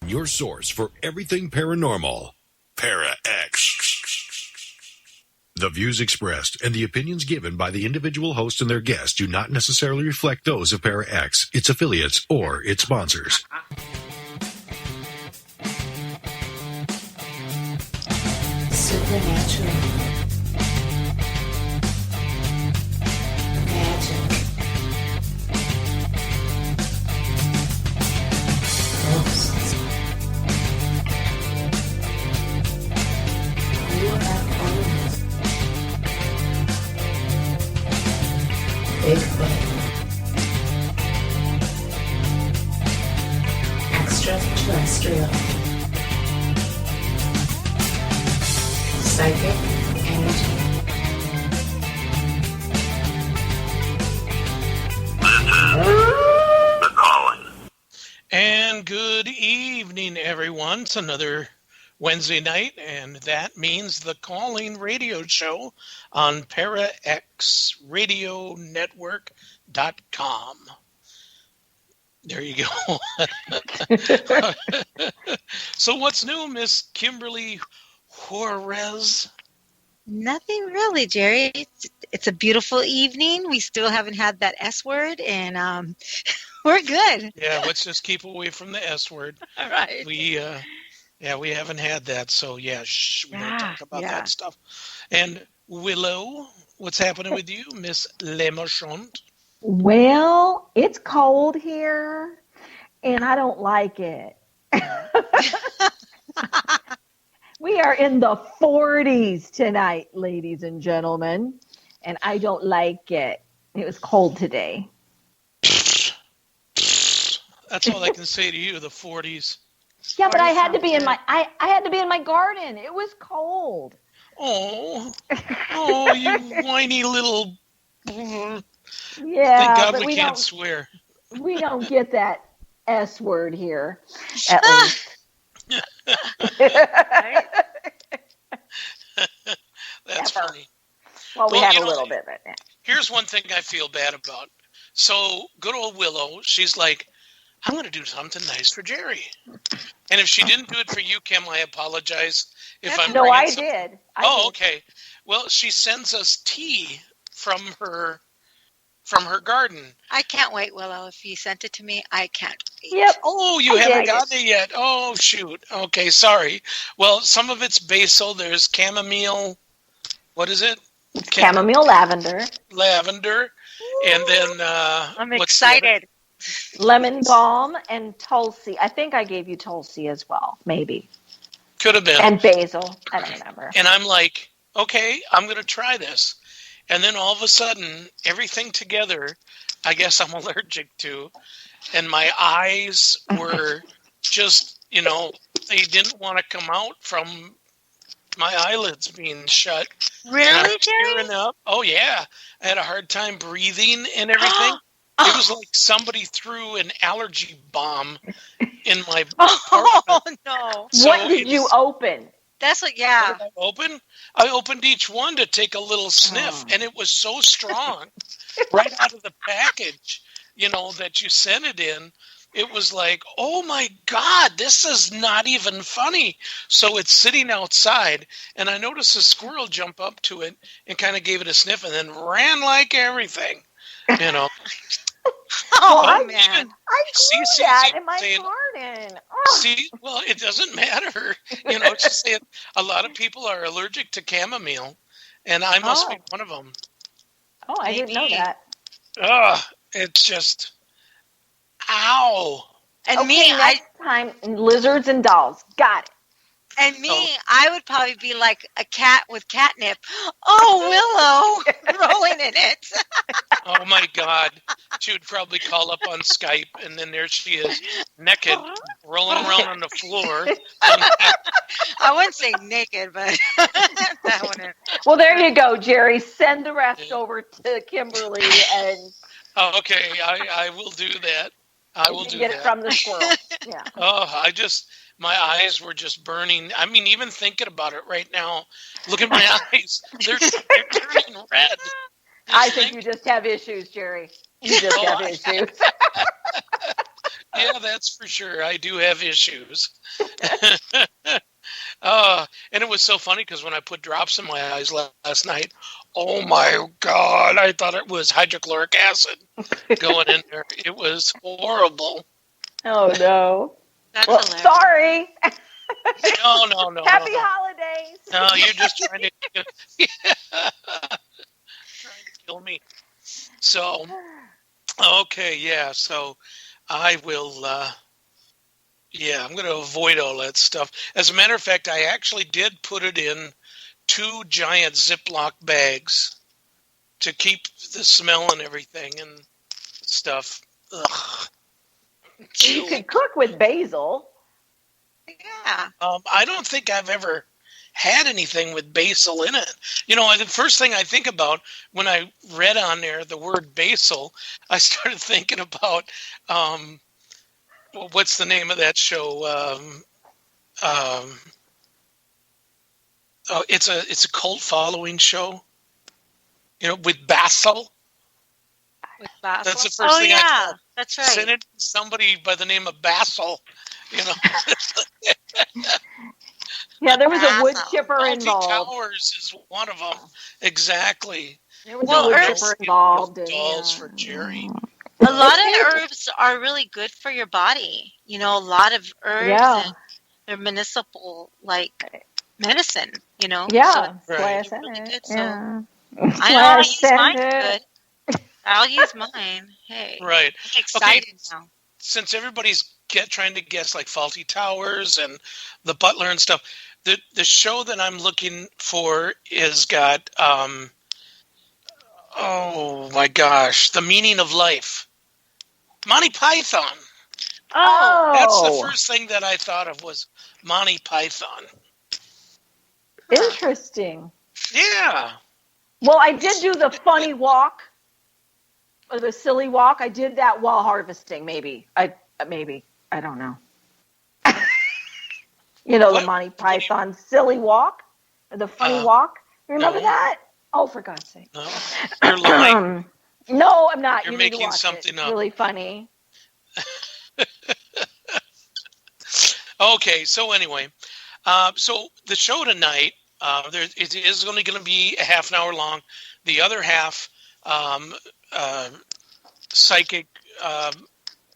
Your source for everything paranormal. Para-X. The views expressed and the opinions given by the individual host and their guests do not necessarily reflect those of Para-X, its affiliates, or its sponsors. Supernatural. Magic. Ghosts. UFOs. Bigfoot. Extraterrestrial. Psychic energy. The Calling. And good evening, everyone. It's another Wednesday night, and that means the Calling radio show on ParaXRadioNetwork.com. There you go. So what's new, Miss Kimberly Juarez? Nothing really, Jerry. It's a beautiful evening. We still haven't had that S word, and we're good. Yeah, let's just keep away from the S word. All right. We haven't had that, so we don't talk about that stuff. And Willow, what's happening with you, Miss Lemarchand? Well, it's cold here, and I don't like it. We are in the 40s tonight, ladies and gentlemen, and I don't like it. It was cold today. That's all I can say to you, the 40s. Yeah, but I had to be in my I had to be in my garden. It was cold. Oh, you whiny little. Yeah, thank God but we can't swear. We don't get that S word here, at least. That's funny. Well, we have a little bit right now. Here's one thing I feel bad about. So, good old Willow, she's like, I'm going to do something nice for Jerry. And if she didn't do it for you, Kim, I apologize. No, I did. Okay. Well, she sends us tea from her garden. I can't wait, Willow. If you sent it to me, I can't wait. Yep. Oh, you haven't gotten it yet. Oh, shoot. Okay, sorry. Well, some of it's basil. There's chamomile. What is it? Chamomile lavender. Lavender. And then... I'm excited. Lemon balm and tulsi. I think I gave you tulsi as well, maybe. Could have been. And basil. I don't remember. And I'm like, okay, I'm going to try this. And then all of a sudden, everything together, I guess I'm allergic to. And my eyes were just, they didn't want to come out from my eyelids being shut. Really, Jerry? Tearing up. Oh, yeah. I had a hard time breathing and everything. It was like somebody threw an allergy bomb in my apartment. Oh, no. So what did you open? That's what, yeah. What did I open? I opened each one to take a little sniff, and it was so strong right out of the package, that you sent it in. It was like, oh, my God, this is not even funny. So it's sitting outside, and I noticed a squirrel jump up to it and kind of gave it a sniff and then ran like everything, Oh, man. I grew that in my garden. Oh. See, well, it doesn't matter. Just saying, a lot of people are allergic to chamomile, and I must be one of them. Oh, I didn't know that. It's just, ow. And next time, lizards and dolls. Got it. And me, I would probably be like a cat with catnip. Oh, Willow, rolling in it. Oh, my God. She would probably call up on Skype, and then there she is, naked, rolling around on the floor. I wouldn't say naked, but that one. Well, there you go, Jerry. Send the rest over to Kimberly. And okay, I will do that. I will do that. Get it from the squirrel. Yeah. My eyes were just burning. I mean, even thinking about it right now, look at my eyes. They're turning red. I think you just have issues, Jerry. You just have issues. Yeah, that's for sure. I do have issues. And it was so funny because when I put drops in my eyes last night, oh my God, I thought it was hydrochloric acid going in there. It was horrible. Oh no. That's Well, hilarious. sorry. No. Happy no. holidays. No, you're just trying to trying to kill me. So, okay, yeah. So I will. I'm going to avoid all that stuff. As a matter of fact, I actually did put it in 2 giant Ziploc bags to keep the smell and everything and stuff. Ugh. You could cook with basil. Yeah. I don't think I've ever had anything with basil in it. The first thing I think about when I read on there the word basil, I started thinking about what's the name of that show? It's a cult following show. With basil. With basil. That's the first thing I thought. That's right. Send it to somebody by the name of Basil. Yeah, there was a wood Basil. chipper Faulty involved. Towers is one of them. Exactly. There was Well, a wood herbs- chipper involved. Dolls for Jerry. A lot of herbs are really good for your body. A lot of herbs, Yeah. and they're municipal, medicine, Yeah, So that's why I Right. said Really it. good, so- Yeah. I know I'll use mine good. I'll use mine. Hey. Right. I'm excited now. Since everybody's trying to guess like Faulty Towers and the Butler and stuff, the show that I'm looking for is got oh my gosh, The Meaning of Life. Monty Python. Oh, That's the first thing that I thought of was Monty Python. interesting. Yeah. Well, I did do the funny walk, or the silly walk. I did that while harvesting. Maybe I don't know. The What? Monty Python silly walk, or the funny walk. Remember no. that? Oh, for God's sake! No, you're lying. No, I'm not. You're You need to making watch something it. It's up. really funny. Okay, so anyway, so the show tonight, it is only going to be a half an hour long. The other half, Psychic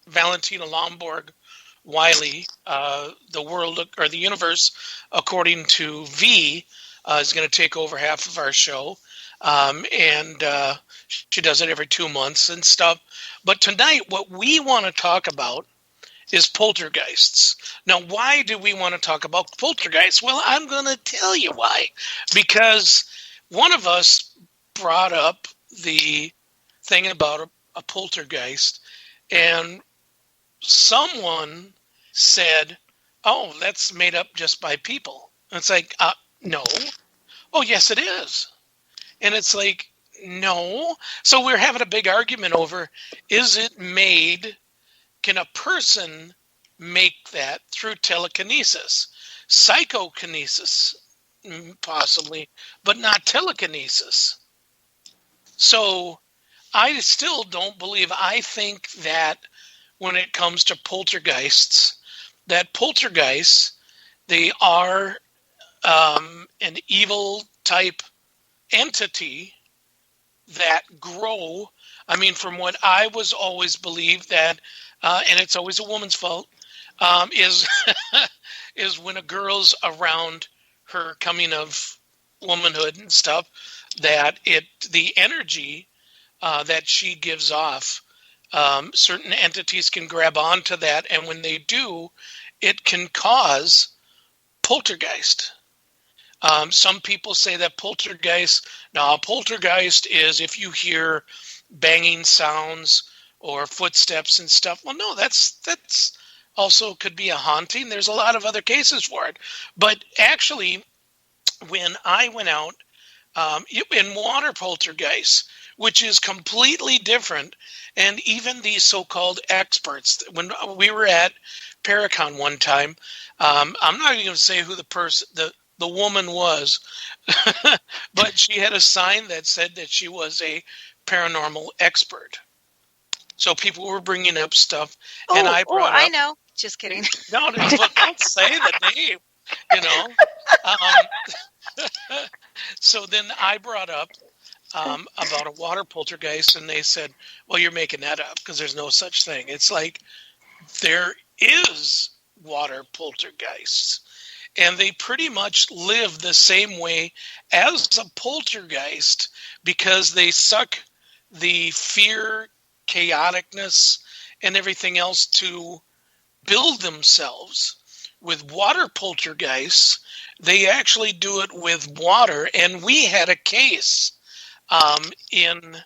Valentina Lomborg, Wiley, the world or the universe, according to V, is going to take over half of our show, and she does it every 2 months and stuff. But tonight, what we want to talk about is poltergeists. Now, why do we want to talk about poltergeists? Well, I'm going to tell you why. Because one of us brought up the thing about a poltergeist, and someone said, oh, that's made up just by people. And it's like, no. Oh, yes, it is. And it's like, no. So we're having a big argument over, is it made... Can a person make that through telekinesis? Psychokinesis, possibly, but not telekinesis. So I still don't believe, I think that when it comes to poltergeists, they are an evil type entity that grow. I mean, from what I was always believed that, and it's always a woman's fault, is is when a girl's around her coming of womanhood and stuff, that the energy that she gives off, certain entities can grab onto that, and when they do, it can cause poltergeist. Some people say that poltergeist is if you hear banging sounds or footsteps and stuff. Well, no, that's also could be a haunting. There's a lot of other cases for it. But actually, when I went out in water poltergeists, which is completely different, and even these so-called experts, when we were at Paracon one time, I'm not even going to say who the woman was, but she had a sign that said that she was a paranormal expert. So people were bringing up stuff, and I brought I up. know. Just kidding. No, don't say the name. You know. So then I brought up about a water poltergeist, and they said, "Well, you're making that up because there's no such thing." It's like there is water poltergeists, and they pretty much live the same way as a poltergeist because they suck the fear, chaoticness, and everything else to build themselves. With water poltergeists, they actually do it with water, and we had a case in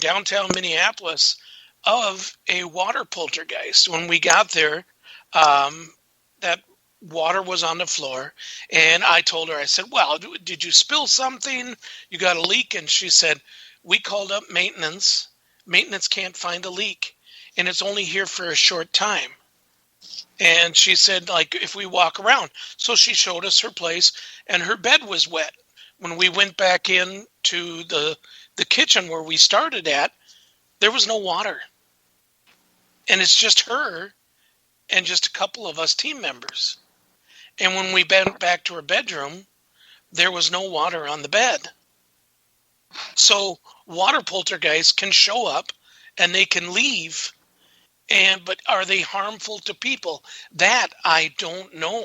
downtown Minneapolis of a water poltergeist. When we got there, that water was on the floor, and I told her, I said, "Well, did you spill something? You got a leak?" And she said, "We called up maintenance. Maintenance can't find a leak, and it's only here for a short time." And she said, like, if we walk around. So she showed us her place, and her bed was wet. When we went back in to the kitchen where we started at, there was no water. And it's just her and just a couple of us team members. And when we went back to her bedroom, there was no water on the bed. So water poltergeists can show up and they can leave. But are they harmful to people? That I don't know.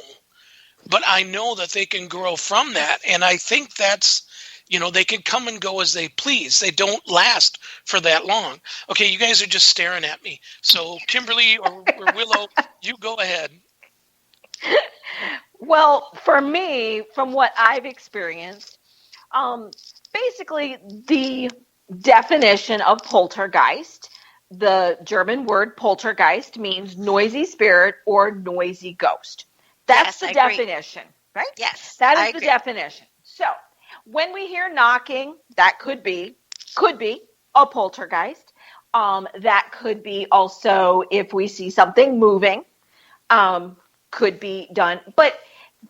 But I know that they can grow from that. And I think that's, they can come and go as they please. They don't last for that long. Okay, you guys are just staring at me. So Kimberly or Willow, you go ahead. Well, for me, from what I've experienced, basically the definition of poltergeist, the German word poltergeist means noisy spirit or noisy ghost. That's the definition, right? Yes, that is the definition. So when we hear knocking, that could be a poltergeist. That could be also if we see something moving, could be done. But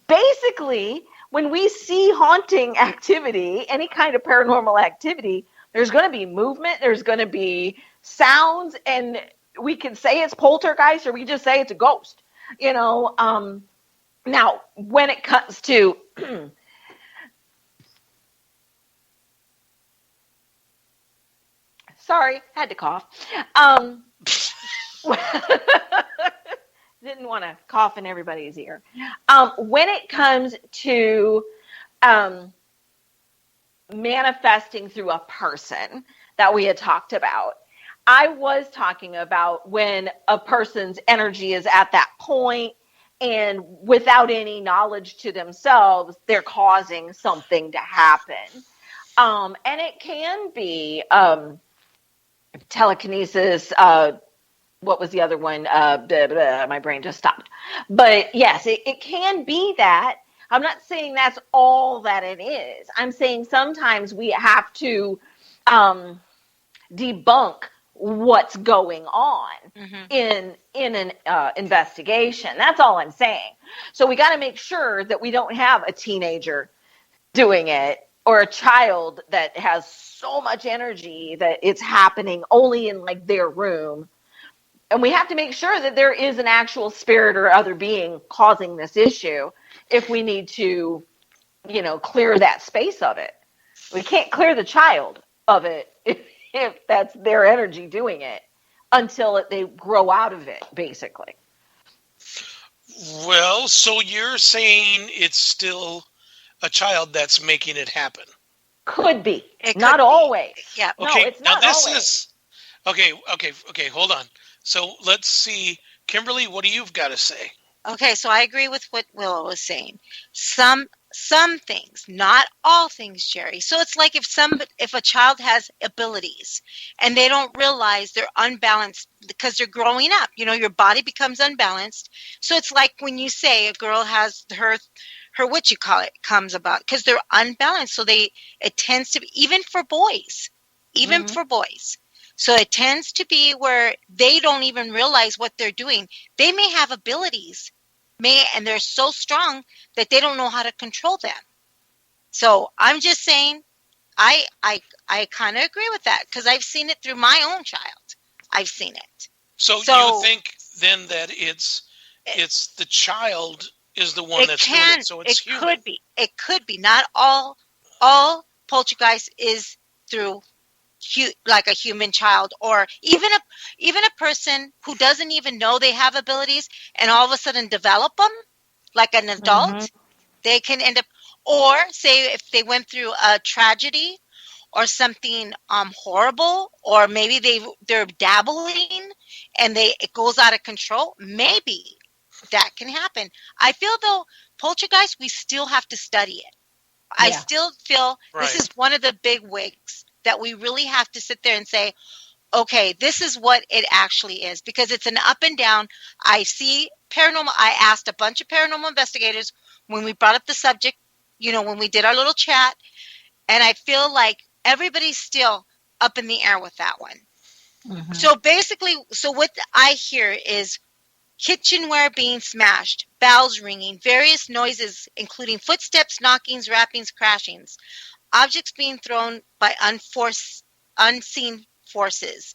basically, when we see haunting activity, any kind of paranormal activity, there's going to be movement, there's going to be sounds, and we can say it's poltergeist or we just say it's a ghost. Now, when it comes to sorry, had to cough. Didn't want to cough in everybody's ear. When it comes to manifesting through a person that we had talked about, I was talking about when a person's energy is at that point and without any knowledge to themselves, they're causing something to happen. And it can be telekinesis. What was the other one? My brain just stopped. But yes, it can be that. I'm not saying that's all that it is. I'm saying sometimes we have to debunk what's going on in an investigation. That's all I'm saying. So we got to make sure that we don't have a teenager doing it or a child that has so much energy that it's happening only in like their room. And we have to make sure that there is an actual spirit or other being causing this issue if we need to, clear that space of it. We can't clear the child of it if that's their energy doing it until they grow out of it, basically. Well, so you're saying it's still a child that's making it happen? Could be. Not always. Yeah. Okay, no, it's not now this always. is... Okay, hold on. So let's see. Kimberly, what do you've got to say? Okay, so I agree with what Willow was saying. Some things, not all things, Jerry. So it's like if a child has abilities and they don't realize they're unbalanced because they're growing up, your body becomes unbalanced. So it's like when you say a girl has her what you call it comes about because they're unbalanced. So it tends to be even for boys. So it tends to be where they don't even realize what they're doing. They may have abilities, and they're so strong that they don't know how to control them. So I'm just saying, I kind of agree with that because I've seen it through my own child. I've seen it. So you think then that it's the child is the one that's doing it, so it's human. It could be. Not all poltergeist is through like a human child, or even a person who doesn't even know they have abilities and all of a sudden develop them like an adult. They can end up, or say if they went through a tragedy or something horrible, or maybe they're dabbling and it goes out of control. Maybe that can happen. I feel though poltergeist, we still have to study it. Yeah. I still feel this is one of the big wigs that we really have to sit there and say, okay, this is what it actually is, because it's an up and down. I see paranormal. I asked a bunch of paranormal investigators when we brought up the subject, when we did our little chat, and I feel like everybody's still up in the air with that one. Mm-hmm. So basically, what I hear is kitchenware being smashed, bells ringing, various noises, including footsteps, knockings, rappings, crashings, objects being thrown by unseen forces,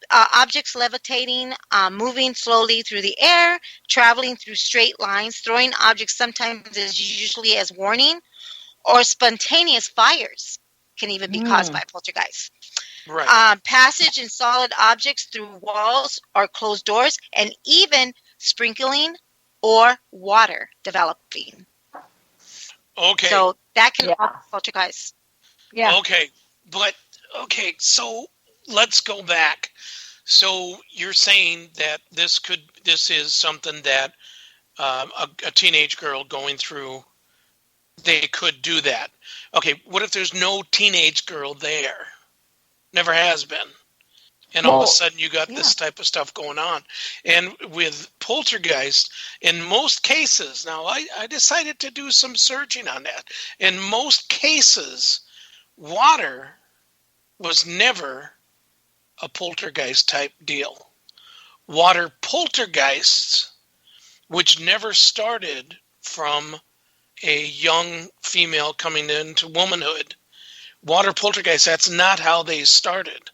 objects levitating, moving slowly through the air, traveling through straight lines, throwing objects sometimes usually as warning, or spontaneous fires can even be caused by poltergeists. Right. Passage in solid objects through walls or closed doors, and even sprinkling or water developing. Okay. So that can poltergeist. Yeah. Okay, so let's go back. So you're saying that this is something that a teenage girl going through, they could do that. Okay, what if there's no teenage girl there? Never has been. And all of a sudden you got this type of stuff going on. And with poltergeist, in most cases, now I decided to do some searching on that. In most cases, water was never a poltergeist type deal. Water poltergeists, which never started from a young female coming into womanhood. Water poltergeists, that's not how they started.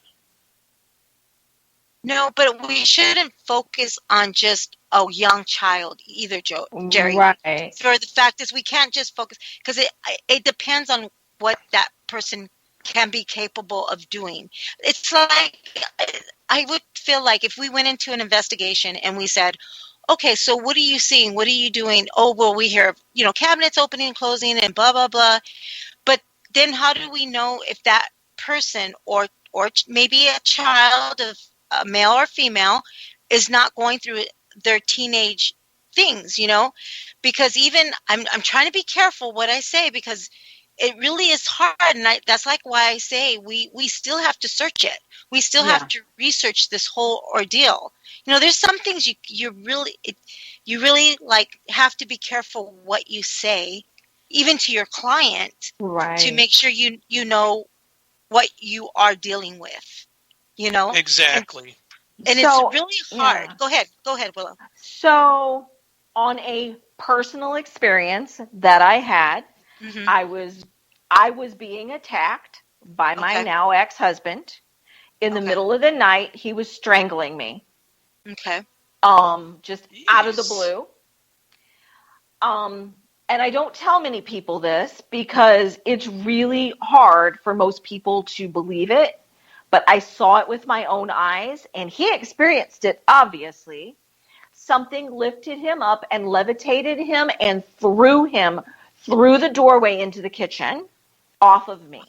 No, but we shouldn't focus on just a young child either, Jerry. Right. For the fact is, we can't just focus, because it depends on what that person can be capable of doing. It's like, I would feel like if we went into an investigation and we said, okay, so what are you seeing? What are you doing? Oh, well, we hear, cabinets opening and closing and blah, blah, blah. But then how do we know if that person or maybe a child of a male or female is not going through their teenage things, because even I'm trying to be careful what I say, because it really is hard. And that's like why I say we still have to search it. We still have to research this whole ordeal. There's some things you really like have to be careful what you say, even to your client, right, to make sure you know what you are dealing with. Exactly. And it's really hard. Yeah. Go ahead, Willow. So on a personal experience that I had, I was being attacked by my now ex-husband. In the middle of the night, he was strangling me. Okay. Just out of the blue. And I don't tell many people this because it's really hard for most people to believe it. But I saw it with my own eyes, and he experienced it, obviously. Something lifted him up and levitated him and threw him through the doorway into the kitchen off of me.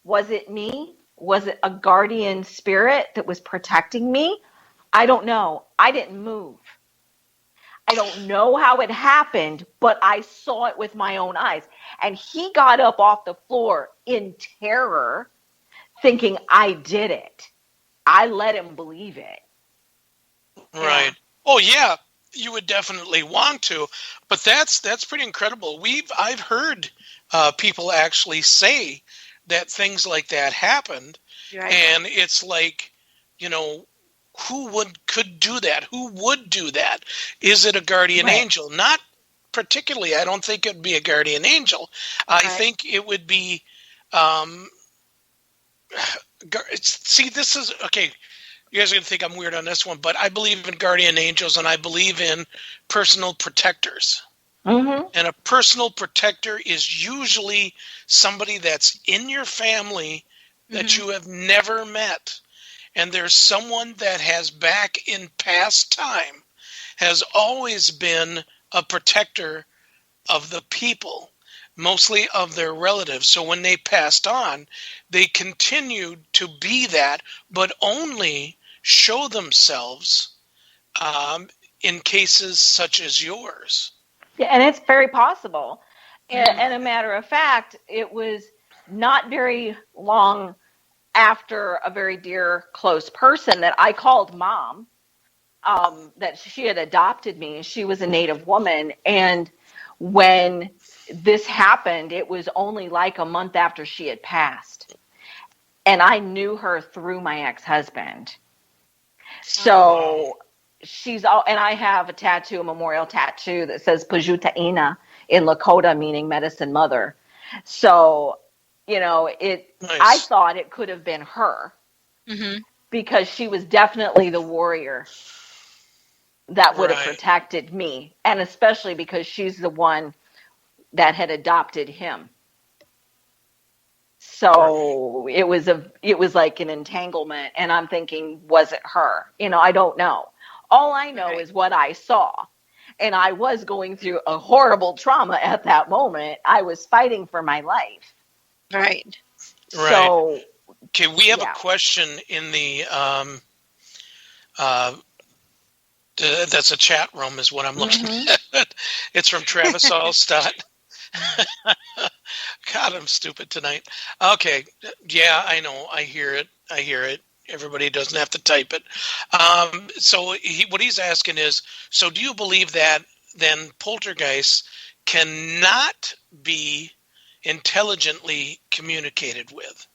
Was it me? Was it a guardian spirit that was protecting me? I don't know. I didn't move. I don't know how it happened, but I saw it with my own eyes. And he got up off the floor in terror, thinking I did it. I let him believe it. Right. Yeah. Oh, yeah. You would definitely want to, but that's pretty incredible. I've heard people actually say that things like that happened, right. And it's like, who could do that? Who would do that? Is it a guardian angel? Not particularly. I don't think it would be a guardian angel. I think it would be see, this is okay. You guys are gonna think I'm weird on this one, but I believe in guardian angels and I believe in personal protectors. Mm-hmm. And a personal protector is usually somebody that's in your family that you have never met. And there's someone that has back in past time has always been a protector of the people, mostly of their relatives. So when they passed on, they continued to be that, but only show themselves in cases such as yours. Yeah, and it's very possible. And a matter of fact, it was not very long after a very dear, close person that I called mom, that she had adopted me. She was a Native woman. And when this happened, it was only like a month after she had passed. And I knew her through my ex-husband. So she's all, and I have a tattoo, a memorial tattoo that says Pajutaina in Lakota, meaning medicine mother. So, nice. I thought it could have been her because she was definitely the warrior that would have protected me. And especially because she's the one that had adopted him. So it was like an entanglement. And I'm thinking, was it her? I don't know. All I know is what I saw. And I was going through a horrible trauma at that moment. I was fighting for my life. Right. So, okay, we have a question in the that's a chat room is what I'm looking at. It's from Travis Allstott. God, I'm stupid tonight. Okay. Yeah, I know. I hear it. Everybody doesn't have to type it. So what he's asking is, so do you believe that then poltergeists cannot be intelligently communicated with?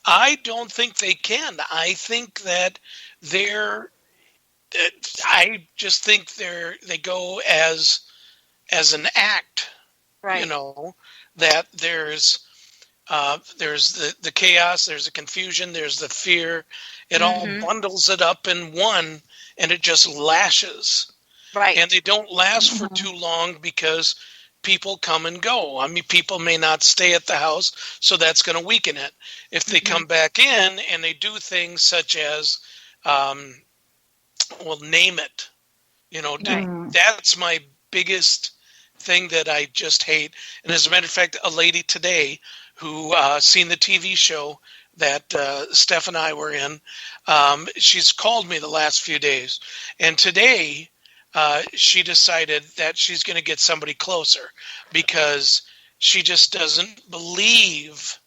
I don't think they can. I think that I just think they go as an act. Right. That there's the chaos, there's the confusion, there's the fear. It all bundles it up in one, and it just lashes. Right. And they don't last for too long because people come and go. I mean, people may not stay at the house, so that's going to weaken it. If they come back in and they do things such as, name it. That's my biggest thing that I just hate. And as a matter of fact, a lady today who seen the TV show that Steph and I were in, she's called me the last few days. And today she decided that she's going to get somebody closer because she just doesn't believe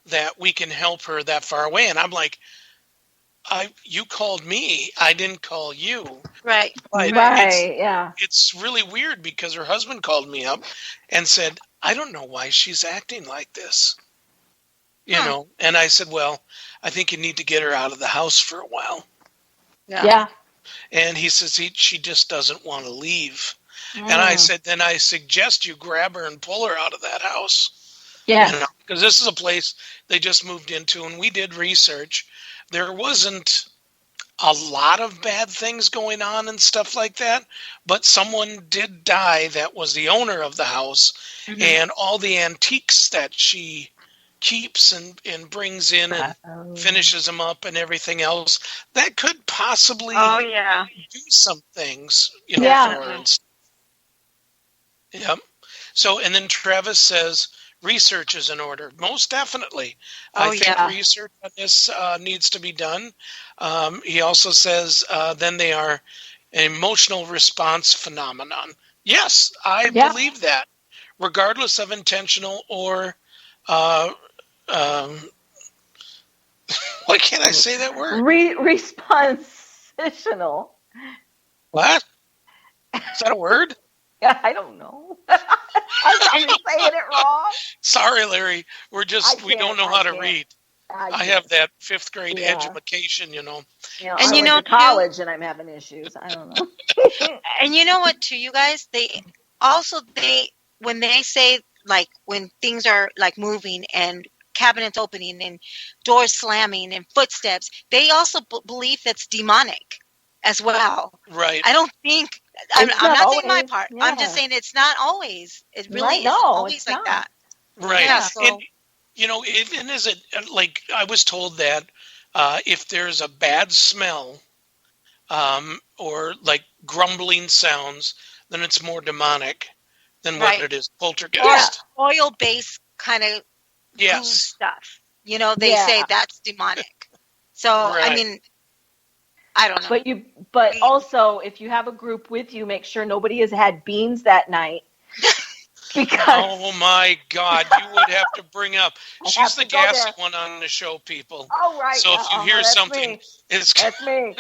that we can help her that far away. And I'm like, you called me. I didn't call you. Right. But yeah. It's really weird because her husband called me up and said, I don't know why she's acting like this. And I said, well, I think you need to get her out of the house for a while. Yeah. And he says she just doesn't want to leave. And I said, then I suggest you grab her and pull her out of that house. Yeah. Because this is a place they just moved into, and we did research. There wasn't a lot of bad things going on and stuff like that, but someone did die that was the owner of the house, and all the antiques that she keeps and brings in and finishes them up and everything else, that could possibly do some things, for her. Yep. So, and then Travis says, research is in order. Most definitely. I think research on this needs to be done. He also says then they are an emotional response phenomenon. Yes, I believe that. Regardless of intentional or why can't I say that word? Responsitional. What? Is that a word? Yeah, I don't know. I'm probably saying it wrong. Sorry, Larry. We don't know how to read. I have that 5th grade education, And I went to college and I'm having issues. I don't know. And you know what, too, you guys? When they say, like, when things are, like, moving and cabinets opening and doors slamming and footsteps, they also believe that's demonic as well. Right. I don't think, I'm not saying my always, part. yeah. I'm just saying it's not always. It really Right, isn't no, always it's like not. that. Right. Yeah, so- And, and is it like I was told that if there's a bad smell or like grumbling sounds, then it's more demonic than what Right. it is poltergeist. Or oil-based kind of Yes. stuff. They Yeah. say that's demonic. So, Right. I mean, I don't know. But also, if you have a group with you, make sure nobody has had beans that night. Because Oh my God! You would have to bring up. I She's have the to go gassy there. one on the show, people. oh right, So if you hear that's something, me. it's That's me.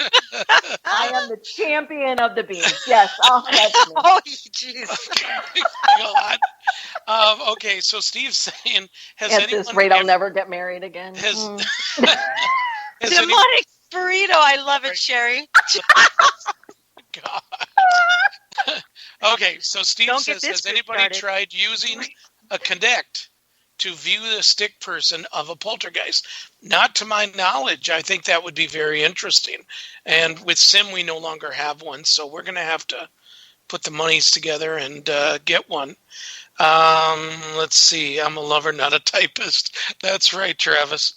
I am the champion of the beans. Yes, that's me. Oh, jeez. God. Okay, so Steve's saying, has At anyone this rate, I'll ever- never get married again. has, Mm. has anyone- Demonic burrito. I love it, Sherry. God. Okay, so Steve Don't get says, this has group anybody started. tried using a Connect to view the stick person of a poltergeist? Not to my knowledge. I think that would be very interesting. And with Sim, we no longer have one, so we're going to have to put the monies together and get one. Let's see. I'm a lover, not a typist. That's right, Travis.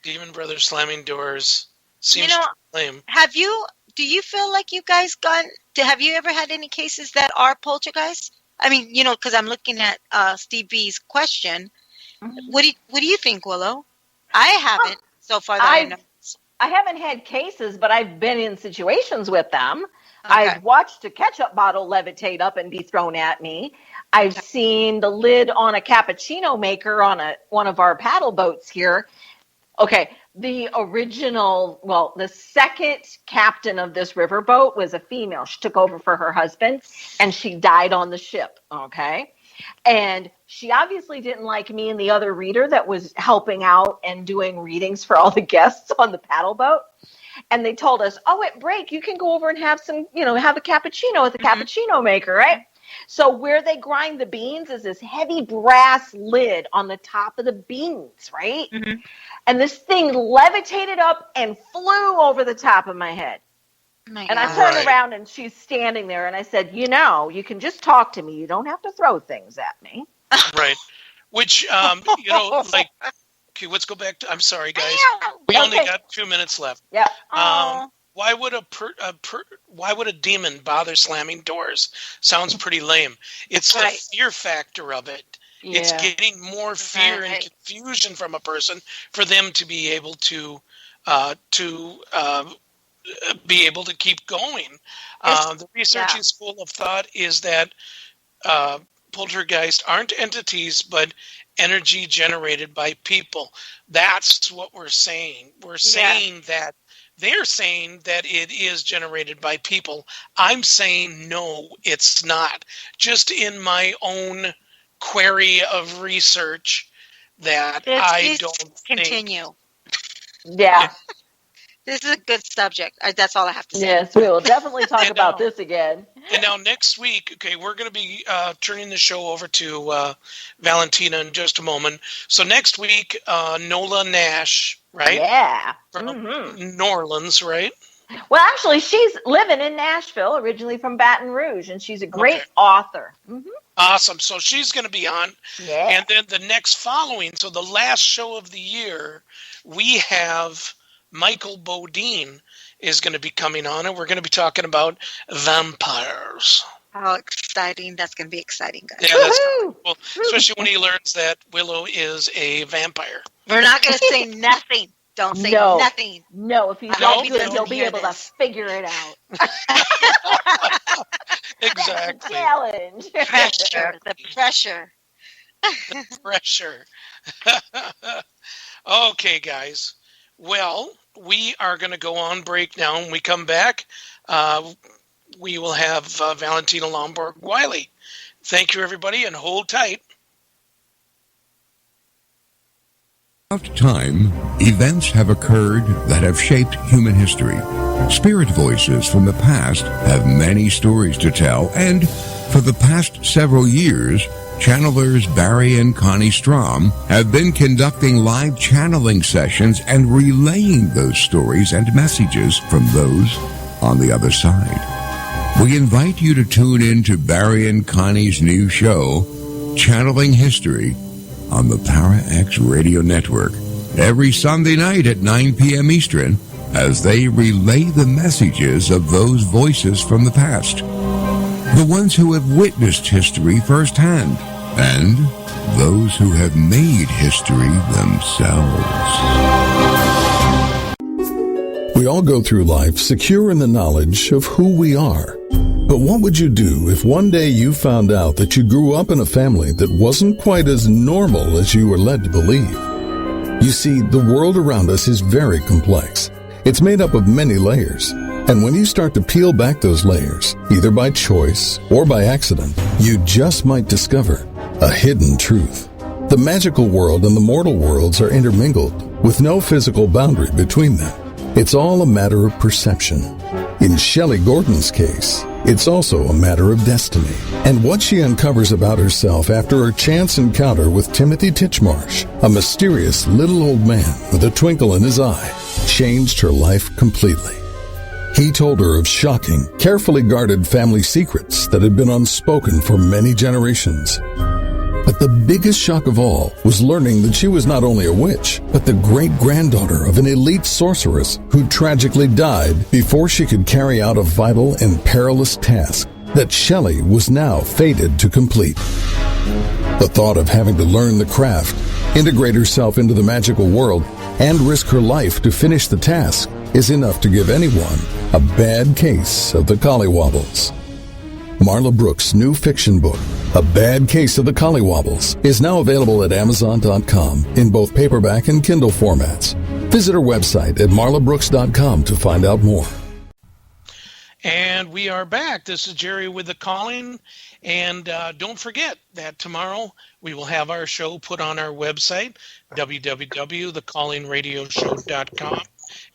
Demon Brothers slamming doors seems lame. Do you feel like you guys have you ever had any cases that are poltergeists? I mean, because I'm looking at Steve B's question. Mhm. What do you think, Willow? I haven't so far that I know. I haven't had cases, but I've been in situations with them. Okay. I've watched a ketchup bottle levitate up and be thrown at me. I've seen the lid on a cappuccino maker on one of our paddle boats here. Okay, the second captain of this riverboat was a female. She took over for her husband, and she died on the ship, okay? And she obviously didn't like me and the other reader that was helping out and doing readings for all the guests on the paddle boat. And they told us, at break, you can go over and have some, have a cappuccino at the cappuccino maker, right? So where they grind the beans is this heavy brass lid on the top of the beans, right? Mm-hmm. And this thing levitated up and flew over the top of my head. My And I God. turned Right. around and she's standing there and I said, you can just talk to me. You don't have to throw things at me. Right. Which, like, okay, let's go back to, I'm sorry, guys. We only Okay. got 2 minutes left. Yeah. Why would why would a demon bother slamming doors? Sounds pretty lame. It's Right. the fear factor of it. It's Yeah. getting more fear and Right. confusion from a person for them to be able to be able to keep going. The researching school of thought is that poltergeists aren't entities, but energy generated by people. That's what we're saying. We're saying that they're saying that it is generated by people. I'm saying no, it's not. Just in my own query of research that I don't think. Continue. Yeah. This is a good subject. That's all I have to say. Yes, we will definitely talk And, about this again. And now next week, okay, we're going to be turning the show over to Valentina in just a moment. So next week, Nola Nash, right? Yeah. From Mhm. New Orleans, right? Well, actually, she's living in Nashville, originally from Baton Rouge, and she's a great Okay. author. Mm-hmm. Awesome. So she's going to be on. Yeah. And then the next following, so the last show of the year, we have Michael Bodine is going to be coming on, and we're going to be talking about vampires. How exciting. That's going to be exciting, guys. Yeah, that's Woohoo! cool. Especially when he learns that Willow is a vampire. We're not going to say nothing. Don't say No. nothing. No, if he's I not hope he good, doesn't he'll be hear able this. to figure it out. Exactly. Challenge. Pressure. The pressure. Pressure. Okay, guys. Well, we are going to go on break now. When we come back, we will have Valentina Lomborg Wiley. Thank you, everybody, and hold tight. Throughout time, events have occurred that have shaped human history. Spirit voices from the past have many stories to tell, and for the past several years, channelers Barry and Connie Strom have been conducting live channeling sessions and relaying those stories and messages from those on the other side. We invite you to tune in to Barry and Connie's new show, Channeling History, on the Para X Radio Network every Sunday night at 9 p.m. Eastern as they relay the messages of those voices from the past, the ones who have witnessed history firsthand, and those who have made history themselves. We all go through life secure in the knowledge of who we are. But what would you do if one day you found out that you grew up in a family that wasn't quite as normal as you were led to believe? You see, the world around us is very complex. It's made up of many layers. And when you start to peel back those layers, either by choice or by accident, you just might discover a hidden truth. The magical world and the mortal worlds are intermingled with no physical boundary between them. It's all a matter of perception. In Shelley Gordon's case, it's also a matter of destiny. And what she uncovers about herself after her chance encounter with Timothy Titchmarsh, a mysterious little old man with a twinkle in his eye, changed her life completely. He told her of shocking, carefully guarded family secrets that had been unspoken for many generations. But the biggest shock of all was learning that she was not only a witch, but the great-granddaughter of an elite sorceress who tragically died before she could carry out a vital and perilous task that Shelley was now fated to complete. The thought of having to learn the craft, integrate herself into the magical world, and risk her life to finish the task is enough to give anyone a bad case of the collywobbles. Marla Brooks' new fiction book, A Bad Case of the Collywobbles, is now available at Amazon.com in both paperback and Kindle formats. Visit her website at marlabrooks.com to find out more. And we are back. This is Jerry with The Calling. And don't forget that tomorrow we will have our show put on our website, www.thecallingradioshow.com.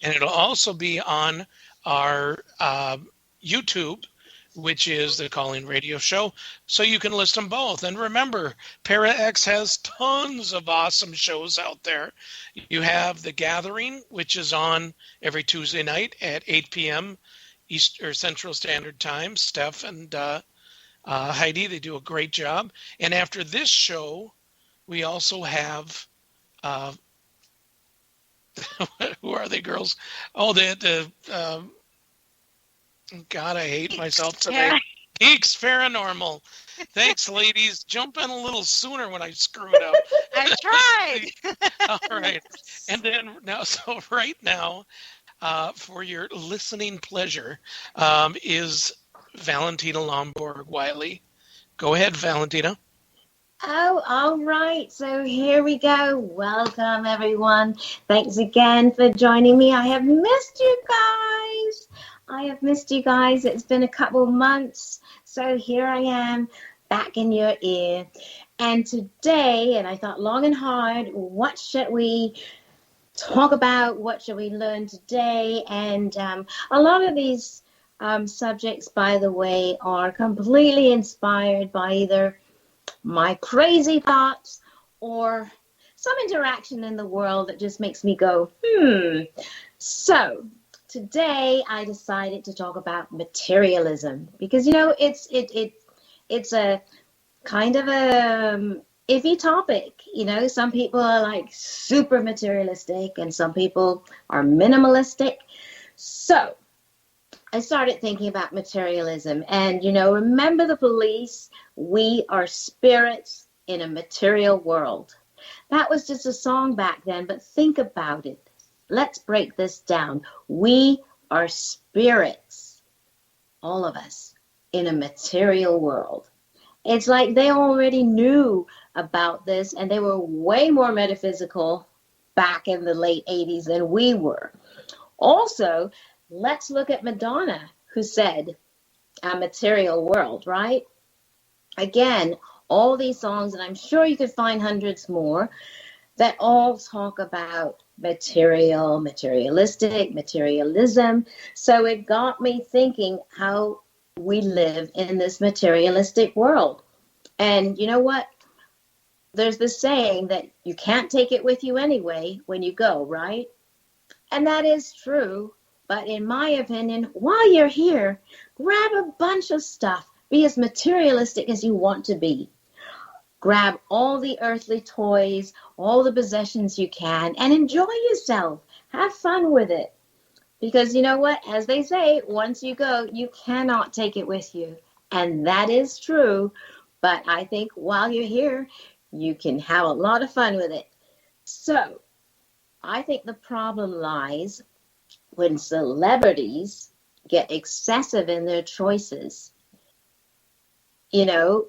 And it'll also be on our YouTube, which is The Calling Radio Show, so you can list them both. And remember, Para X has tons of awesome shows out there. You have The Gathering, which is on every Tuesday night at 8 p.m. Central Standard Time. Steph and Heidi, they do a great job. And after this show, we also have, who are they, girls? Oh, God, I hate myself today. Yeah. Geeks Paranormal. Thanks, ladies. Jump in a little sooner when I screwed up. I tried. All right. And then so right now, for your listening pleasure, is Valentina Lomborg Wiley. Go ahead, Valentina. Oh, all right. So here we go. Welcome, everyone. Thanks again for joining me. I have missed you guys. It's been a couple months. So here I am back in your ear. And today, and I thought long and hard, what should we talk about? What should we learn today? And a lot of these subjects, by the way, are completely inspired by either my crazy thoughts or some interaction in the world that just makes me go, So today I decided to talk about materialism because, it's a kind of a iffy topic. Some people are like super materialistic and some people are minimalistic. So I started thinking about materialism and, remember the police, we are spirits in a material world. That was just a song back then, but think about it. Let's break this down. We are spirits, all of us, in a material world. It's like they already knew about this and they were way more metaphysical back in the late 80s than we were. Also, let's look at Madonna, who said, a material world, right? Again, all these songs, and I'm sure you could find hundreds more, that all talk about materialistic, materialism. So it got me thinking how we live in this materialistic world. And you know what? there's this saying that you can't take it with you anyway when you go, right? And that is true. But in my opinion, while you're here, grab a bunch of stuff. Be as materialistic as you want to be. Grab all the earthly toys, all the possessions you can, and enjoy yourself. Have fun with it. Because you know what? As they say, once you go, you cannot take it with you. And that is true. But I think while you're here, you can have a lot of fun with it. So, I think the problem lies when celebrities get excessive in their choices. You know,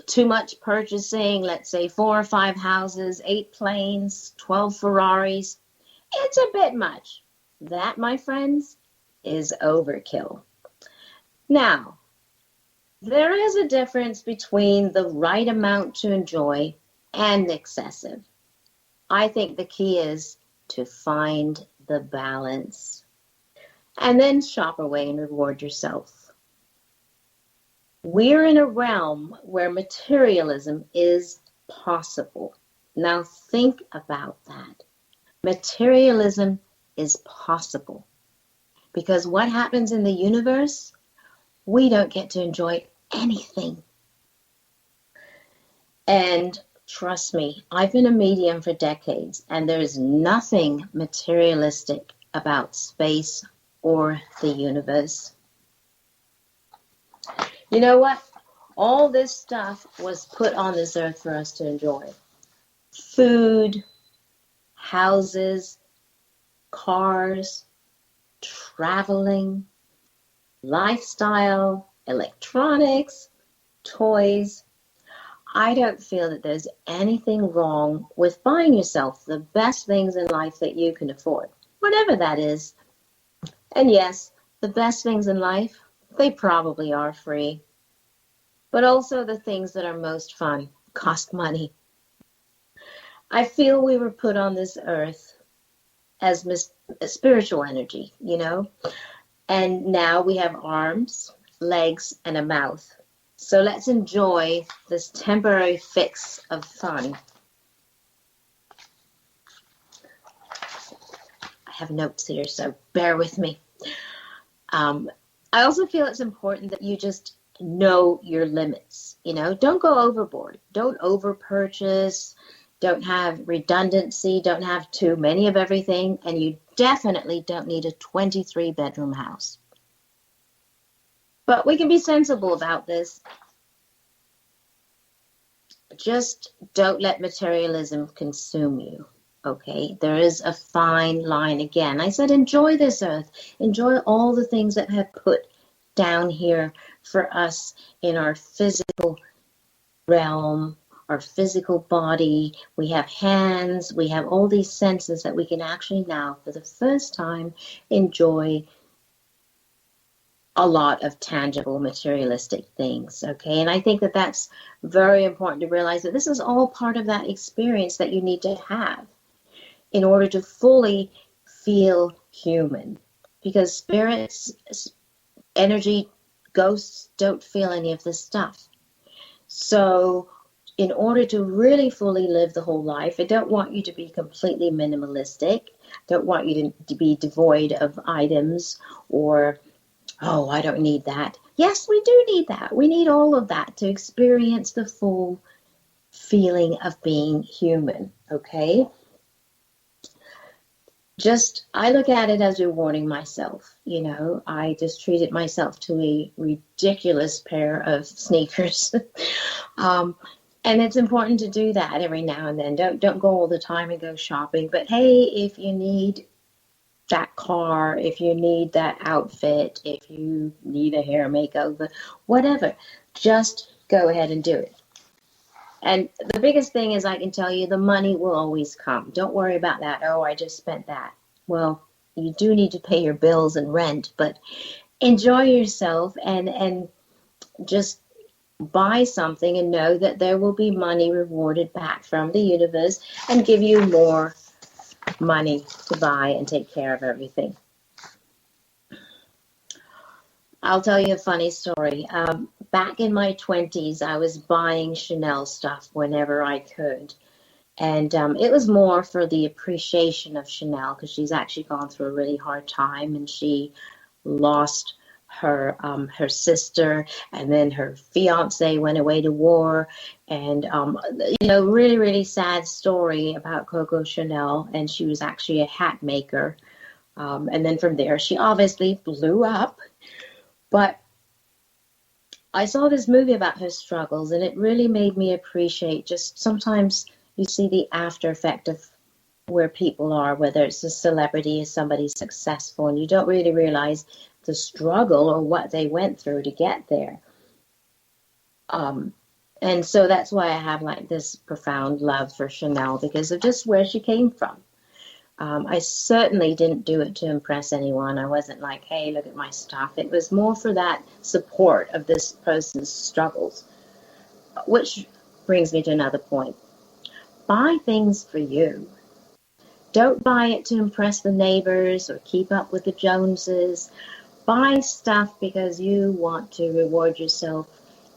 too much purchasing, let's say 4 or 5 houses, 8 planes, 12 Ferraris. It's a bit much. That, my friends, is overkill. Now, there is a difference between the right amount to enjoy and excessive. I think the key is to find the balance and then shop away and reward yourself. We're in a realm where materialism is possible. Now think about that. Materialism is possible because what happens in the universe, we don't get to enjoy anything. And trust me, I've been a medium for decades, and there is nothing materialistic about space or the universe. You know what? All this stuff was put on this earth for us to enjoy. Food, houses, cars, traveling, lifestyle, electronics, toys. I don't feel that there's anything wrong with buying yourself the best things in life that you can afford, whatever that is. And yes, the best things in life, they probably are free. But also the things that are most fun cost money. I feel we were put on this earth as spiritual energy, you know, and now we have arms, legs, and a mouth. So let's enjoy this temporary fix of fun. I have notes here, so bear with me. I also feel it's important that you just know your limits. You know, don't go overboard. Don't over-purchase. Don't have redundancy. Don't have too many of everything. And you definitely don't need a 23-bedroom house. But we can be sensible about this. Just don't let materialism consume you, okay? There is a fine line again. I said enjoy this earth. Enjoy all the things that have put down here for us in our physical realm, our physical body. We have hands. We have all these senses that we can actually now, for the first time, enjoy a lot of tangible materialistic things, okay? And I think that that's very important to realize that this is all part of that experience that you need to have in order to fully feel human. Because spirits, energy, ghosts don't feel any of this stuff. So in order to really fully live the whole life, I don't want you to be completely minimalistic. Don't want you to be devoid of items or oh, I don't need that. Yes, we do need that. We need all of that to experience the full feeling of being human, okay? I look at it as rewarding myself, you know. I just treated myself to a ridiculous pair of sneakers. And it's important to do that every now and then. Don't go all the time and go shopping. But hey, if you need that car, if you need that outfit, if you need a hair makeover, whatever, just go ahead and do it. And the biggest thing is I can tell you the money will always come. Don't worry about that. Oh, I just spent that. Well, you do need to pay your bills and rent, but enjoy yourself and just buy something and know that there will be money rewarded back from the universe and give you more money to buy and take care of everything. I'll tell you a funny story. back in my 20s, I was buying Chanel stuff whenever I could. And it was more for the appreciation of Chanel, because she's actually gone through a really hard time, and she lost her sister, and then her fiance went away to war, and really, really sad story about Coco Chanel, and she was actually a hat maker, and then from there she obviously blew up. But I saw this movie about her struggles, and it really made me appreciate just sometimes you see the after effect of where people are, whether it's a celebrity or somebody successful, and you don't really realize the struggle or what they went through to get there. And so that's why I have like this profound love for Chanel, because of just where she came from. I certainly didn't do it to impress anyone. I wasn't like, hey, look at my stuff. It was more for that support of this person's struggles, which brings me to another point. Buy things for you. Don't buy it to impress the neighbors or keep up with the Joneses. Buy stuff because you want to reward yourself.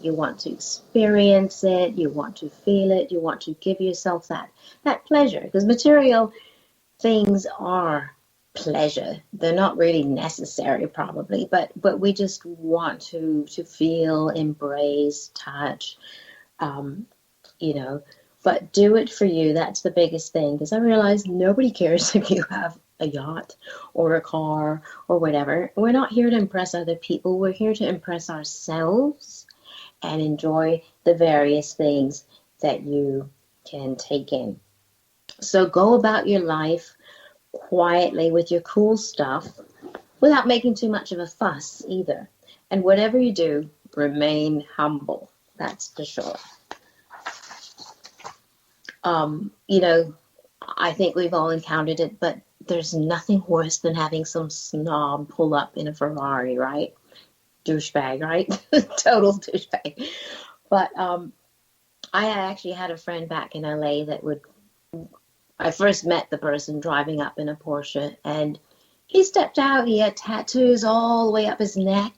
You want to experience it. You want to feel it. You want to give yourself that pleasure. Because material things are pleasure. They're not really necessary, probably, but we just want to feel, embrace, touch, But do it for you. That's the biggest thing, because I realize nobody cares if you have a yacht or a car or whatever. We're not here to impress other people. We're here to impress ourselves and enjoy the various things that you can take in. So go about your life quietly with your cool stuff without making too much of a fuss either. And whatever you do, remain humble. That's for sure. I think we've all encountered it, but there's nothing worse than having some snob pull up in a Ferrari, right? Douchebag, right? Total douchebag. But I actually had a friend back in LA I first met the person driving up in a Porsche, and he stepped out. He had tattoos all the way up his neck,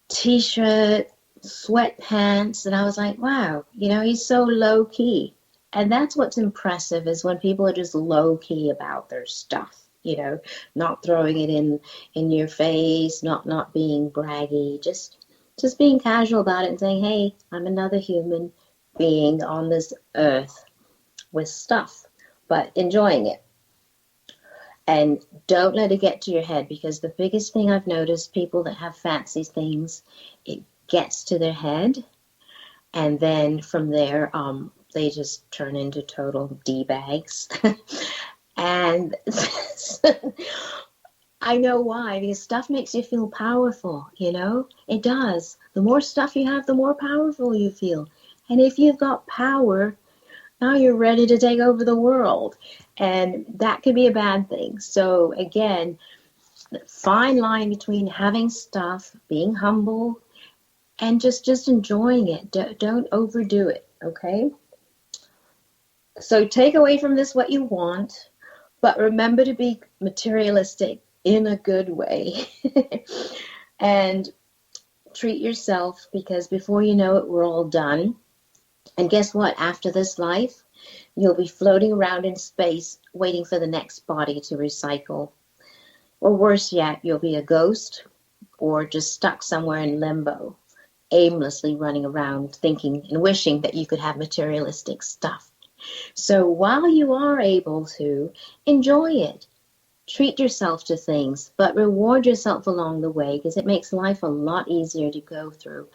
T-shirt, sweatpants, and I was like, wow, he's so low key. And that's what's impressive, is when people are just low key about their stuff, not throwing it in your face, not being braggy, just being casual about it and saying, hey, I'm another human being on this earth with stuff, but enjoying it. And don't let it get to your head, because the biggest thing I've noticed, people that have fancy things, it gets to their head, and then from there they just turn into total D-bags. And I know why, because stuff makes you feel powerful, it does. The more stuff you have, the more powerful you feel. And if you've got power, now you're ready to take over the world, and that could be a bad thing. So again, fine line between having stuff, being humble, and just enjoying it. Don't overdo it, okay? So take away from this what you want, but remember to be materialistic in a good way. And treat yourself, because before you know it, we're all done. And guess what? After this life, you'll be floating around in space waiting for the next body to recycle. Or worse yet, you'll be a ghost, or just stuck somewhere in limbo, aimlessly running around thinking and wishing that you could have materialistic stuff. So while you are able to, enjoy it. Treat yourself to things, but reward yourself along the way, because it makes life a lot easier to go through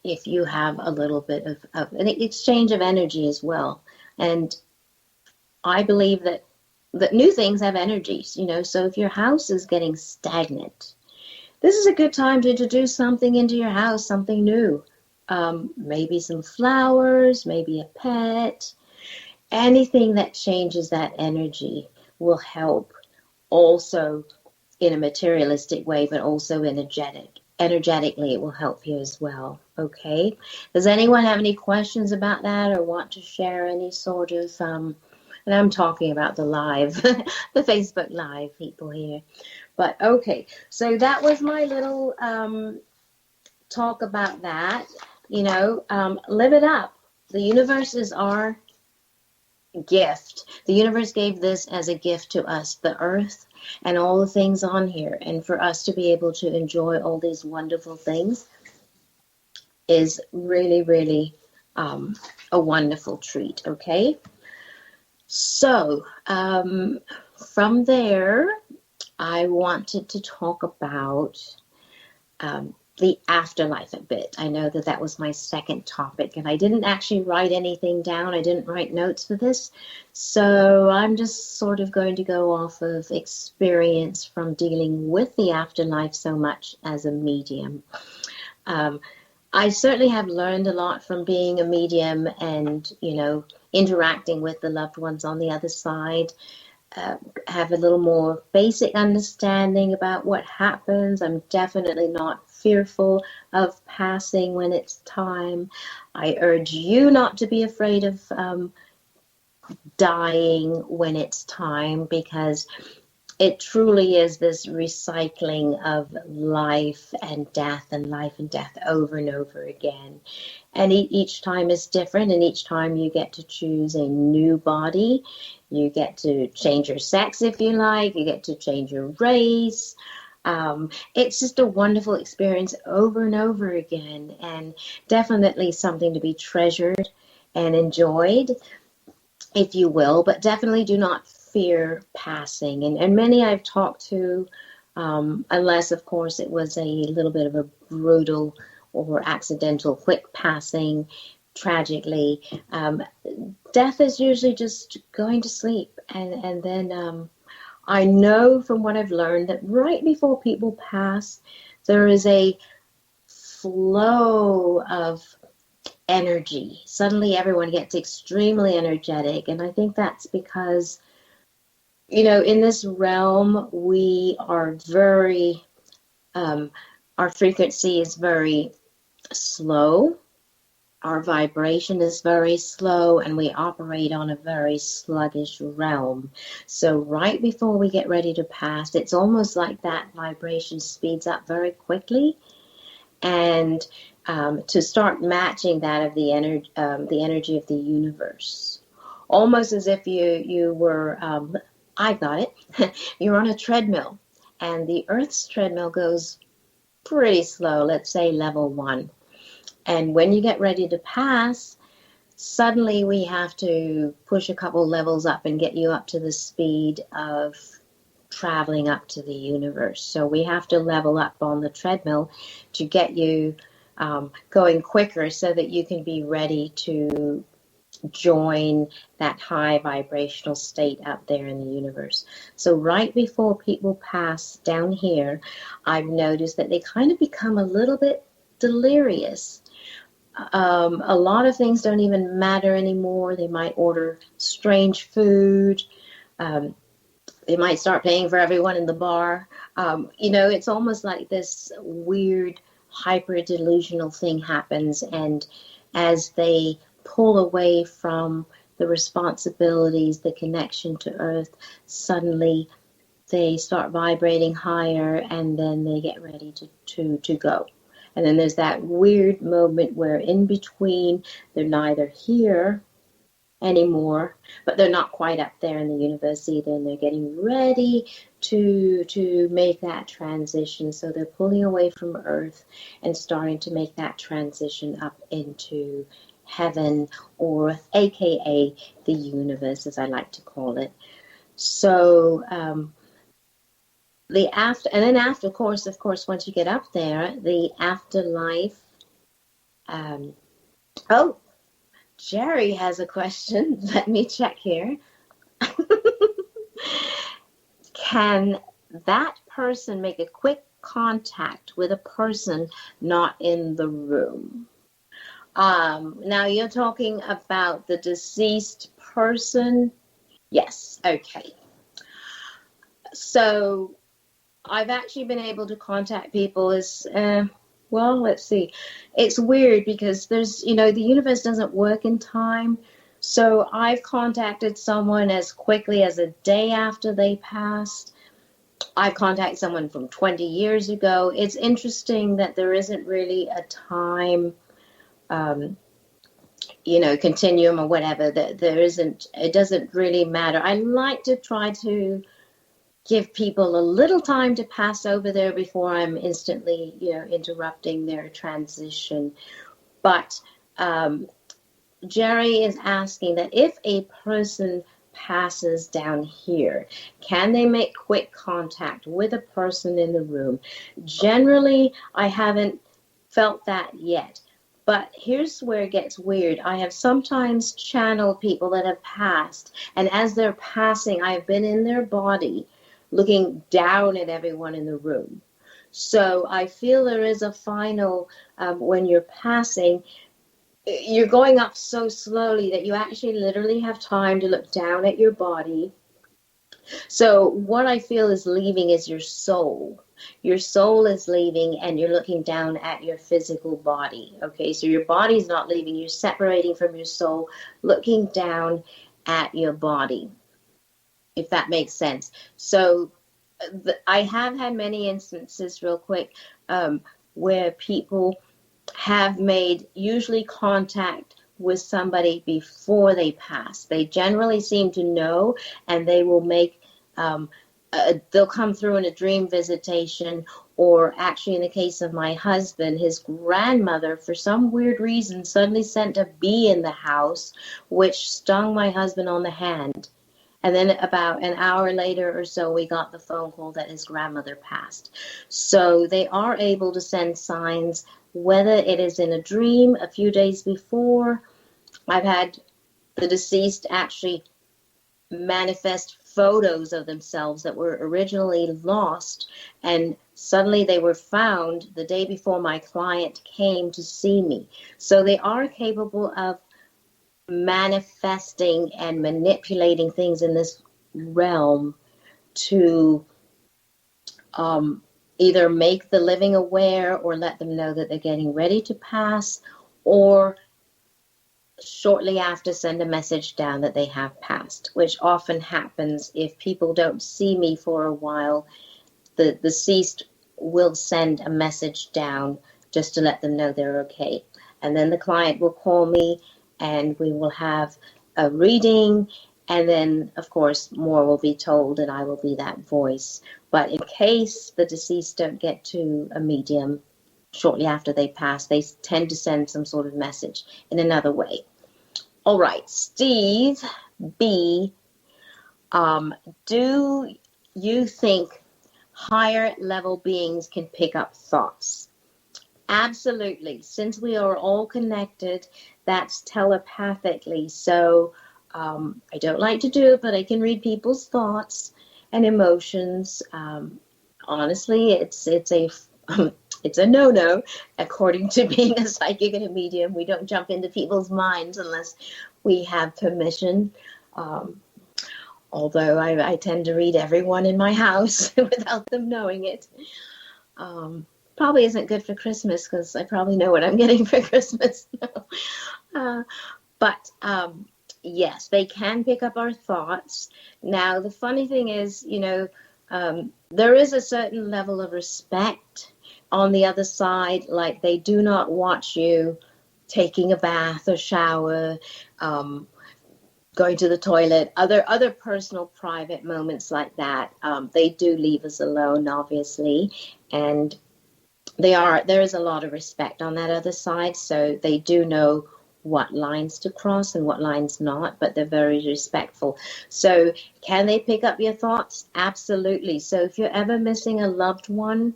if you have a little bit of an exchange of energy as well. And I believe that new things have energies, so if your house is getting stagnant, this is a good time to introduce something into your house, something new. Maybe some flowers, maybe a pet. Anything that changes that energy will help. Also in a materialistic way, but also energetically, it will help you as well. Okay. Does anyone have any questions about that, or want to share any sort of, and I'm talking about the live, the Facebook Live people here. But okay. So that was my little talk about that. Live it up. The universe is our gift. The universe gave this as a gift to us, the earth and all the things on here. And for us to be able to enjoy all these wonderful things is really, really a wonderful treat. Okay. So from there, I wanted to talk about the afterlife a bit. I know that was my second topic, and I didn't actually write anything down. I didn't write notes for this. So I'm just sort of going to go off of experience from dealing with the afterlife so much as a medium. I certainly have learned a lot from being a medium and, interacting with the loved ones on the other side. Have a little more basic understanding about what happens. I'm definitely not fearful of passing when it's time. I urge you not to be afraid of dying when it's time, because it truly is this recycling of life and death over and over again. And each time is different, and each time you get to choose a new body. You get to change your sex if you like. You get to change your race. It's just a wonderful experience over and over again, and definitely something to be treasured and enjoyed, if you will, but definitely do not fear passing. And many I've talked to, unless, of course, it was a little bit of a brutal or accidental quick passing, tragically, death is usually just going to sleep. And then I know from what I've learned that right before people pass, there is a flow of energy. Suddenly everyone gets extremely energetic. And I think that's because, in this realm, we are very, our frequency is very slow. Our vibration is very slow, and we operate on a very sluggish realm. So right before we get ready to pass, it's almost like that vibration speeds up very quickly. And to start matching that of the energy of the universe, almost as if you were, I got it, you're on a treadmill, and the Earth's treadmill goes pretty slow, let's say level 1. And when you get ready to pass, suddenly we have to push a couple levels up and get you up to the speed of traveling up to the universe. So we have to level up on the treadmill to get you going quicker so that you can be ready to join that high vibrational state up there in the universe. So right before people pass down here, I've noticed that they kind of become a little bit delirious. A lot of things don't even matter anymore. They might order strange food. They might start paying for everyone in the bar. It's almost like this weird hyper-delusional thing happens. And as they pull away from the responsibilities, the connection to Earth, suddenly they start vibrating higher, and then they get ready to go. And then there's that weird moment where in between, they're neither here anymore, but they're not quite up there in the universe either, and they're getting ready to make that transition. So they're pulling away from Earth and starting to make that transition up into heaven, or AKA the universe, as I like to call it. So of course, once you get up there, the afterlife. Jerry has a question. Let me check here. Can that person make a quick contact with a person not in the room? Now you're talking about the deceased person? Yes, okay. So I've actually been able to contact people let's see. It's weird because there's, the universe doesn't work in time. So I've contacted someone as quickly as a day after they passed. I've contacted someone from 20 years ago. It's interesting that there isn't really a time, continuum or whatever, that there isn't, it doesn't really matter. I like to try to give people a little time to pass over there before I'm instantly, interrupting their transition. But Jerry is asking that if a person passes down here, can they make quick contact with a person in the room? Generally, I haven't felt that yet. But here's where it gets weird. I have sometimes channeled people that have passed, and as they're passing, I've been in their body looking down at everyone in the room. So I feel there is a final, when you're passing, you're going up so slowly that you actually literally have time to look down at your body. So what I feel is leaving is your soul. Your soul is leaving and you're looking down at your physical body. Okay, so your body's not leaving. You're separating from your soul, looking down at your body, if that makes sense. So I have had many instances, real quick, where people have made usually contact with somebody before they pass. They generally seem to know, and they will make, they'll come through in a dream visitation, or actually in the case of my husband, his grandmother, for some weird reason, suddenly sent a bee in the house, which stung my husband on the hand. And then about an hour later or so, we got the phone call that his grandmother passed. So they are able to send signs, whether it is in a dream a few days before. I've had the deceased actually manifest photos of themselves that were originally lost, and suddenly they were found the day before my client came to see me. So they are capable of manifesting and manipulating things in this realm to either make the living aware or let them know that they're getting ready to pass, or shortly after send a message down that they have passed, which often happens if people don't see me for a while. The deceased will send a message down just to let them know they're okay. And then the client will call me and we will have a reading, and then, of course, more will be told, and I will be that voice. But in case the deceased don't get to a medium shortly after they pass, they tend to send some sort of message in another way. All right, Steve B., do you think higher level beings can pick up thoughts? Absolutely. Since we are all connected, that's telepathically. So I don't like to do it, but I can read people's thoughts and emotions. Honestly, it's a no-no, according to being a psychic and a medium. We don't jump into people's minds unless we have permission. Although I tend to read everyone in my house without them knowing it. Probably isn't good for Christmas because I probably know what I'm getting for Christmas. But yes, they can pick up our thoughts. Now, the funny thing is, there is a certain level of respect on the other side. Like, they do not watch you taking a bath or shower, going to the toilet, other personal private moments like that. They do leave us alone, obviously, and there is a lot of respect on that other side, so they do know what lines to cross and what lines not, but they're very respectful. So can they pick up your thoughts? Absolutely. So if you're ever missing a loved one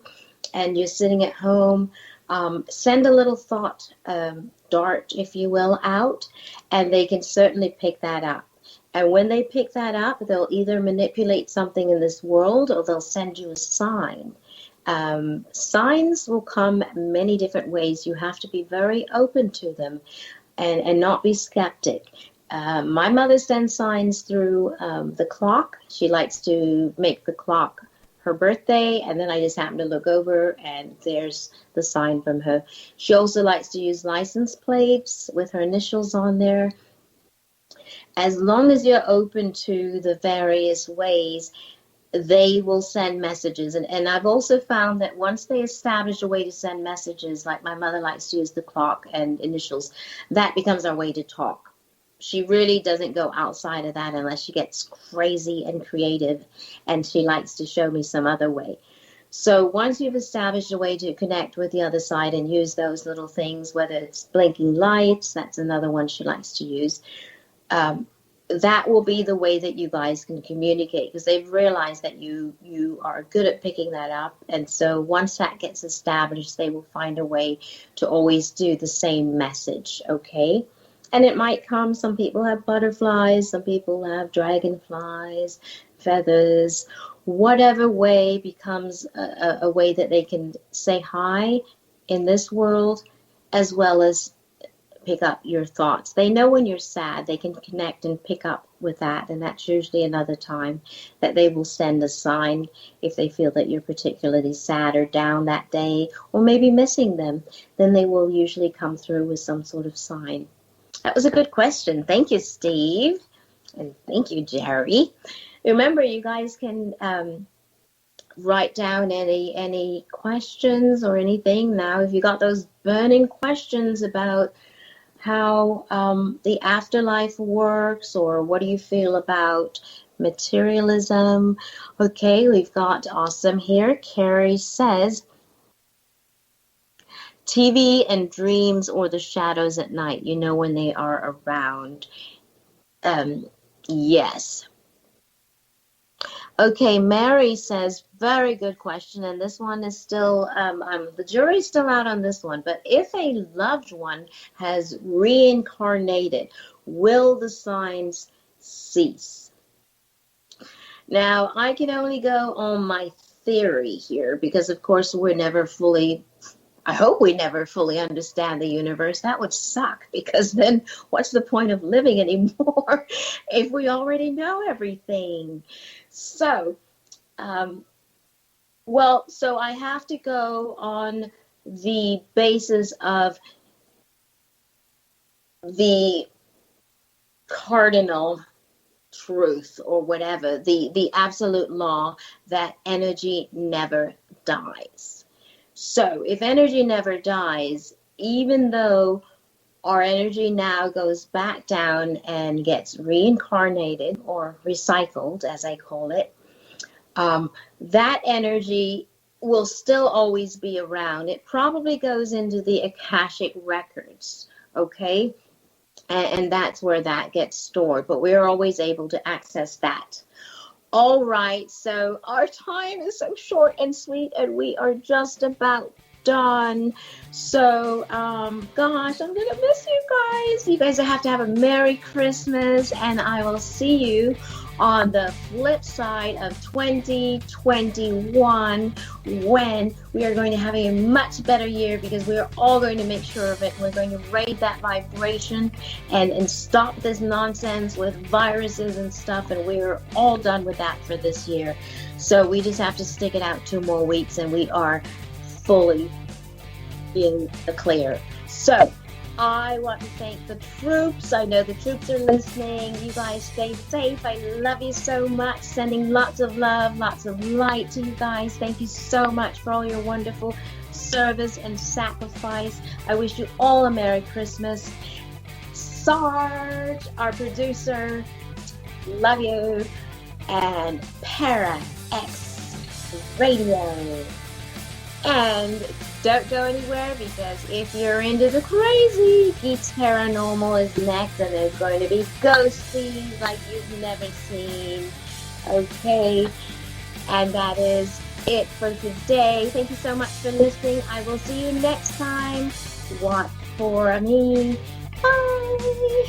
and you're sitting at home, send a little thought dart, if you will, out, and they can certainly pick that up. And when they pick that up, they'll either manipulate something in this world or they'll send you a sign. Signs will come many different ways. You have to be very open to them and not be skeptic. My mother sends signs through the clock. She likes to make the clock her birthday, and then I just happen to look over and there's the sign from her. She also likes to use license plates with her initials on there. As long as you're open to the various ways, they will send messages. And I've also found that once they establish a way to send messages, like my mother likes to use the clock and initials, that becomes our way to talk. She really doesn't go outside of that unless she gets crazy and creative, and she likes to show me some other way. So once you've established a way to connect with the other side and use those little things, whether it's blinking lights, that's another one she likes to use, that will be the way that you guys can communicate, because they've realized that you are good at picking that up. And so once that gets established, they will find a way to always do the same message, okay? And it might come, some people have butterflies, some people have dragonflies, feathers, whatever way becomes a way that they can say hi in this world, as well as pick up your thoughts. They know when you're sad, they can connect and pick up with that. And that's usually another time that they will send a sign if they feel that you're particularly sad or down that day, or maybe missing them. Then they will usually come through with some sort of sign. That was a good question. Thank you, Steve. And thank you, Jerry. Remember, you guys can write down any questions or anything now. If you got those burning questions about how the afterlife works, or what do you feel about materialism? Okay, we've got awesome here. Carrie says, TV and dreams or the shadows at night, you know when they are around. Yes. Okay, Mary says, very good question, and this one is still, the jury's still out on this one, but if a loved one has reincarnated, will the signs cease? Now, I can only go on my theory here, because of course I hope we never fully understand the universe. That would suck, because then what's the point of living anymore if we already know everything? So, so I have to go on the basis of the cardinal truth, or whatever, the absolute law that energy never dies. So if energy never dies, even though our energy now goes back down and gets reincarnated or recycled, as I call it, that energy will still always be around. It probably goes into the Akashic records, okay? And that's where that gets stored, but we're always able to access that. All right, so our time is so short and sweet, and we are just about done. So, gosh, I'm going to miss you guys. You guys have to have a Merry Christmas, and I will see you on the flip side of 2021, when we are going to have a much better year, because we are all going to make sure of it. We're going to raise that vibration and stop this nonsense with viruses and stuff, and we're all done with that for this year. So we just have to stick it out 2 more weeks, and we are fully in the clear. So I want to thank the troops. I know the troops are listening. You guys stay safe. I love you so much. Sending lots of love, lots of light to you guys. Thank you so much for all your wonderful service and sacrifice. I wish you all a Merry Christmas. Sarge, our producer, love you. And Para X Radio. And don't go anywhere, because if you're into the crazy, Geeks Paranormal is next, and there's going to be ghosties like you've never seen. Okay, and that is it for today. Thank you so much for listening. I will see you next time. Watch for me. Bye.